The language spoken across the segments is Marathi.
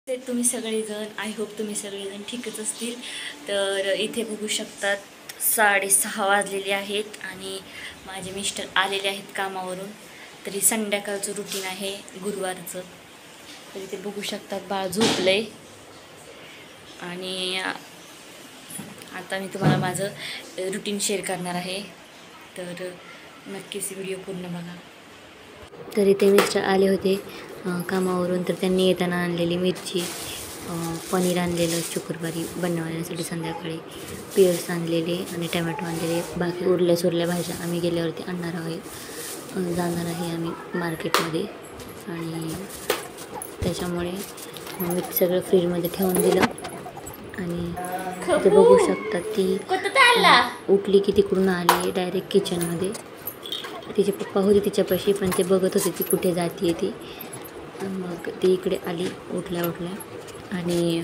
तर तुम्ही सगळेजण आय होप तुम्ही सगळेजण ठीकच असतील. तर इथे बघू शकतात 6:30 वाजलेले आहेत आणि माझे मिस्टर आलेले आहेत कामावरून. तरी संध्याकाळचं रुटीन आहे गुरुवारचं. तर इथे बघू शकतात बाळ झोपलंय आणि आता मी तुम्हाला माझं रुटीन शेअर करणार आहे. तर नक्कीच व्हिडिओ पूर्ण बघा. तर इथे मिस्टर आले होते कामावरून. तर त्यांनी येताना आणलेली मिरची, पनीर आणलेलं शुक्रवारी बनवण्यासाठी, संध्याकाळी पेर्स आणलेले आणि टमॅटो आणलेले. बाकी उरल्या सुरल्या भाज्या आम्ही गेल्यावरती आणणार जाणार आहे आम्ही मार्केटमध्ये. आणि त्याच्यामुळे मी सगळं फ्रीजमध्ये ठेवून दिलं. आणि ते बघू शकतात ती उठली की तिकडून आली डायरेक्ट किचनमध्ये. तिचे पप्पा होते तिच्यापाशी, पण ते बघत होते ती कुठे जाते ती. मग ती इकडे आली उठल्या आणि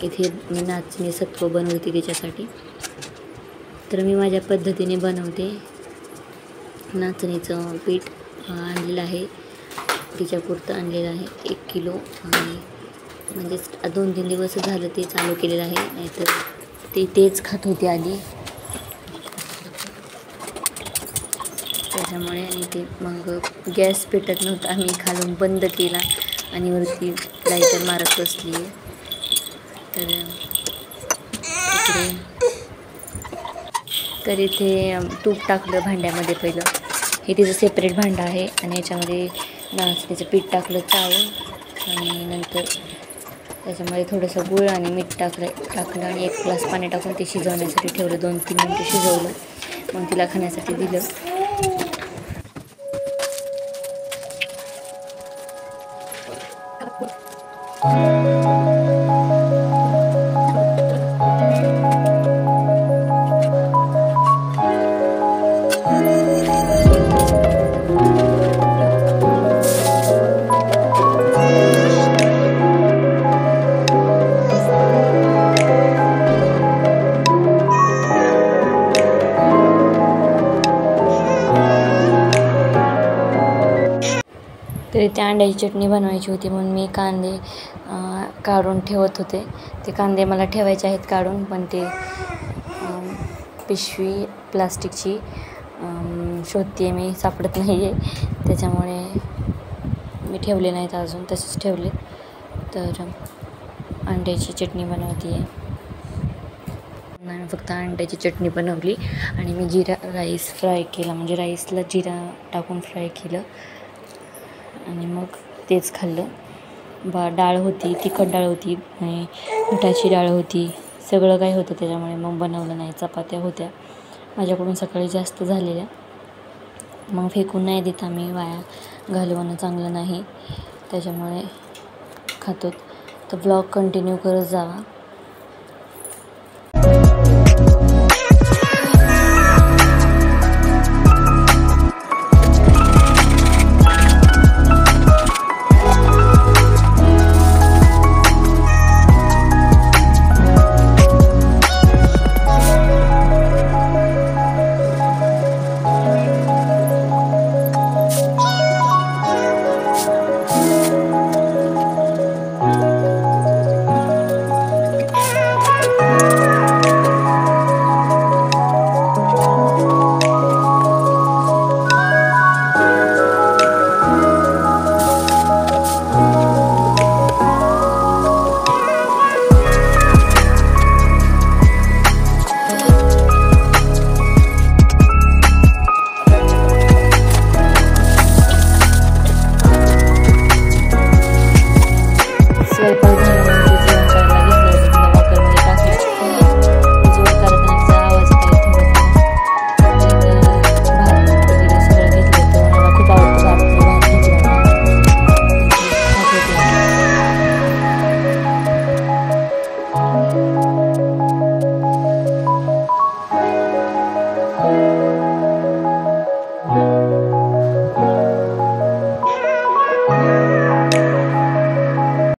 इथे मी नाचणी सत्व बनवते तिच्यासाठी. तर मी माझ्या पद्धतीने बनवते. नाचणीचं पीठ आणलेलं आहे, तिच्यापुरतं आणलेलं आहे 1 किलो. आणि म्हणजे 2-3 दिवस झालं ते चालू केलेलं आहे, नाहीतर तेच खात होती आधी. त्याच्यामुळे आणि ते मग गॅस पेटत नव्हता, आम्ही खालून बंद केला आणि वरती लाईटर मारत बसली आहे. तर इथे तूप टाकलं भांड्यामध्ये पहिलं. हे तिचं सेपरेट भांडं आहे आणि याच्यामध्ये नाचणीचं पीठ टाकलं चाळून आणि नंतर त्याच्यामध्ये थोडंसं गूळ आणि मीठ टाकलं आणि 1 ग्लास पाणी टाकून ते शिजवण्यासाठी ठेवलं. 2-3 मिनटं शिजवलं, मग तिला खाण्यासाठी दिलं. तरी त्या अंड्याची चटणी बनवायची होती म्हणून मी कांदे काढून ठेवत होते. ते कांदे मला ठेवायचे आहेत काढून, पण ते पिशवी प्लास्टिकची शोधते मी, सापडत नाही आहे. त्याच्यामुळे मी ठेवले नाहीत अजून, तसेच ठेवले. तर अंड्याची चटणी बनवते आहे. फक्त अंड्याची चटणी बनवली आणि मी जिरा राईस फ्राय केला, म्हणजे राईसला जिरा टाकून फ्राय केलं आणि मग तेच खाल्लं. डाळ होती, तिखट डाळ होती आणि मिठाची डाळ होती, सगळं काही होतं. त्याच्यामुळे मग बनवलं नाही. चपात्या होत्या माझ्याकडून सकाळी जास्त झालेल्या, मग फेकून नाही देत आम्ही, वाया घालवणं चांगलं नाही, त्याच्यामुळे खातो. तर ब्लॉग कंटिन्यू करत जावा.